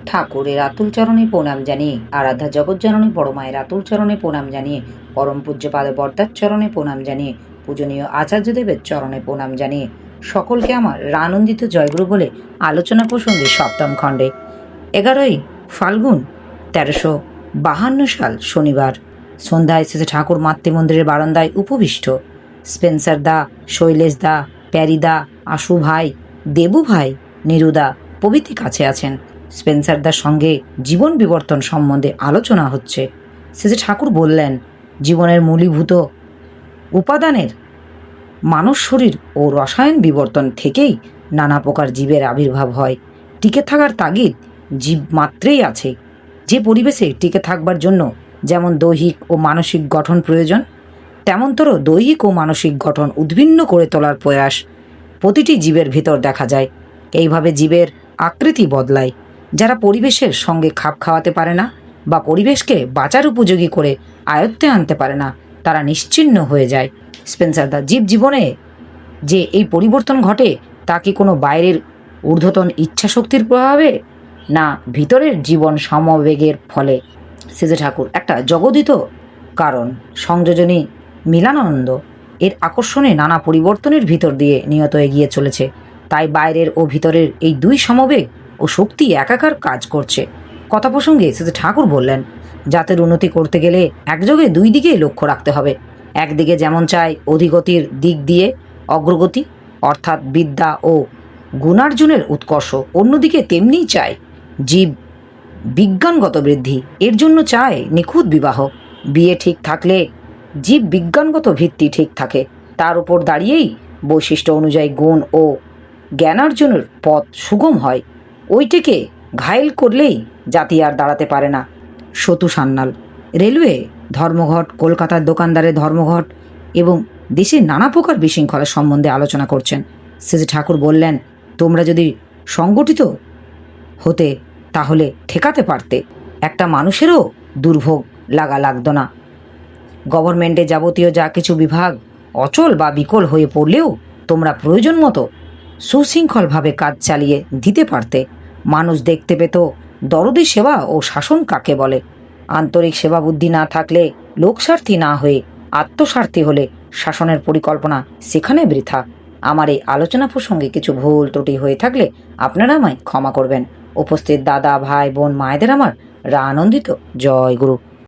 ঠাকুরের আতুল চরণে প্রণাম জানিয়ে, আরাধ্যা জগৎজননী বড় মায়ের আতুল চরণে প্রণাম জানিয়ে, পরম পূজ্যপাদ বর্দার চরণে প্রণাম জানিয়ে, পূজনীয় আচার্যদেবের চরণে প্রণাম জানিয়ে সকলকে আমার আনন্দিত জয়গুরু বলে আলোচনা প্রসঙ্গে সপ্তম খণ্ডে 11ই ফাল্গুন 1352 সাল শনিবার সন্ধ্যায় শ্রী ঠাকুর মাতৃমন্দিরের বারান্দায় উপবিষ্ট। স্পেন্সার দা, শৈলেশ দা, প্যারি দা, আশু ভাই, দেবু ভাই, নিরুদা প্রভৃতি কাছে আছেন। স্পেন্সারদার সঙ্গে জীবন বিবর্তন সম্বন্ধে আলোচনা হচ্ছে। শ্রী ঠাকুর বললেন, জীবনের মূলীভূত উপাদানের মানব শরীর ও রসায়ন বিবর্তন থেকেই নানা প্রকার জীবের আবির্ভাব হয়। টিকে থাকার তাগিদ জীব মাত্রেই আছে। যে পরিবেশে টিকে থাকবার জন্য যেমন দৈহিক ও মানসিক গঠন প্রয়োজন, তেমনতর দৈহিক ও মানসিক গঠন উদ্ভিন্ন করে তোলার প্রয়াস প্রতিটি জীবের ভিতর দেখা যায়। এইভাবে জীবের আকৃতি বদলায়। যারা পরিবেশের সঙ্গে খাপ খাওয়াতে পারে না বা পরিবেশকে বাঁচার উপযোগী করে আয়ত্তে আনতে পারে না, তারা নিশ্চিহ্ন হয়ে যায়। স্পেন্সারদা, জীব জীবনে যে এই পরিবর্তন ঘটে তা কি কোনো বাইরের ঊর্ধ্বতন ইচ্ছাশক্তির প্রভাবে, না ভিতরের জীবন সমবেগের ফলে? শ্রী ঠাকুর, একটা জগদিত কারণ, সংযোজনী মিলানন্দ এর আকর্ষণে নানা পরিবর্তনের ভিতর দিয়ে নিয়ত এগিয়ে চলেছে। তাই বাইরের ও ভিতরের এই দুই সমবেগ ও শক্তি একাকার কাজ করছে। কথা প্রসঙ্গে শ্রী ঠাকুর বললেন, জাতের উন্নতি করতে গেলে একযোগে দুই দিকেই লক্ষ্য রাখতে হবে। একদিকে যেমন চাই অধিগতির দিক দিয়ে অগ্রগতি, অর্থাৎ বিদ্যা ও গুণার্জনের উৎকর্ষ, অন্যদিকে তেমনিই চায় জীব বিজ্ঞানগত বৃদ্ধি। এর জন্য চায় নিখুঁত বিবাহ। বিয়ে ঠিক থাকলে জীব বিজ্ঞানগত ভিত্তি ঠিক থাকে, তার উপর দাঁড়িয়েই বৈশিষ্ট্য অনুযায়ী গুণ ও জ্ঞানার্জনের পথ সুগম হয়। ওইটিকে ঘায়েল করলেই জাতি আর দাঁড়াতে পারে না। সতু সান্যাল রেলওয়ে ধর্মঘট, কলকাতার দোকানদারের ধর্মঘট এবং দেশের নানা প্রকার বিশৃঙ্খলা সম্বন্ধে আলোচনা করছেন। শ্রী ঠাকুর বললেন, তোমরা যদি সংগঠিত হতে তাহলে ঠেকাতে পারতে। একটা মানুষেরও দুর্ভোগ লাগতো না। গভর্নমেন্টে যাবতীয় যা কিছু বিভাগ অচল বা বিকল হয়ে পড়লেও তোমরা প্রয়োজন মতো সুশৃঙ্খলভাবে কাজ চালিয়ে দিতে পারতে। মানুষ দেখতে পেত দরদি সেবা ও শাসন কাকে বলে। আন্তরিক সেবা বুদ্ধি না থাকলে, লোকস্বার্থী না হয়ে আত্মস্বার্থী হলে শাসনের পরিকল্পনা সেখানে বৃথা। আমার এই আলোচনা প্রসঙ্গে কিছু ভুল ত্রুটি হয়ে থাকলে আপনারা আমায় ক্ষমা করবেন। উপস্থিত দাদা, ভাই, বোন, মায়েদের আমার আনন্দিত জয় গুরু।